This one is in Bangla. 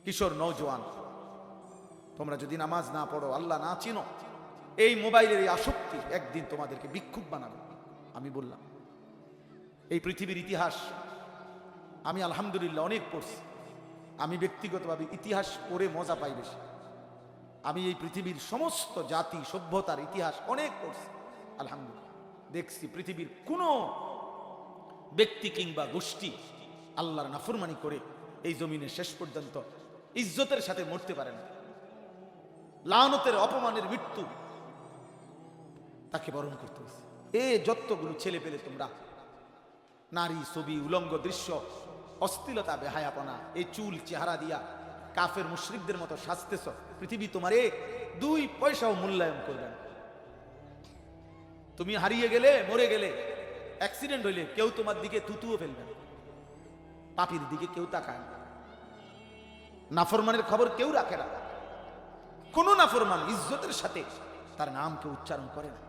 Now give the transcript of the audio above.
কিশোর নওজোয়ান, তোমরা যদি নামাজ না পড়ো, আল্লাহ না চিনো, এই মোবাইলের এই আসক্তি একদিন তোমাদেরকে ভিক্ষুক বানাবে। আমি বললাম, এই পৃথিবীর ইতিহাস আমি আলহামদুলিল্লাহ অনেক পড়ছি। আমি ব্যক্তিগতভাবে ইতিহাস পড়ে মজা পাই বেশি। আমি এই পৃথিবীর সমস্ত জাতি সভ্যতার ইতিহাস অনেক পড়ছি আলহামদুলিল্লাহ। দেখছি পৃথিবীর কোনো ব্যক্তি কিংবা গোষ্ঠী আল্লাহর নাফরমানি করে এই জমিনে শেষ পর্যন্ত ইজ্জতের সাথে মরতে পারে না। লানতের অপমানের মৃত্যু তাকে বরণ করতে হয়েছে। এ যতগুলো ছেলে পেলে তোমরা নারী, ছবি, উলঙ্গ দৃশ্য, অশ্লীলতা, বেহায়াপনা, এই চুল চেহারা দিয়া কাফের মুশরিকদের মতো সাজতেছ, পৃথিবী তোমারে 2 পয়সাও মূল্যায়ন করবে না। তুমি হারিয়ে গেলে, মরে গেলে, অ্যাক্সিডেন্ট হইলে কেউ তোমার দিকে থুতুও ফেলবে না, পাপির দিকে কেউ তাকায় না, নাফরমানের খবর কেউ রাখে না। কোন নাফরমান ইজ্জতের সাথে তার নাম কেউ উচ্চারণ করে না।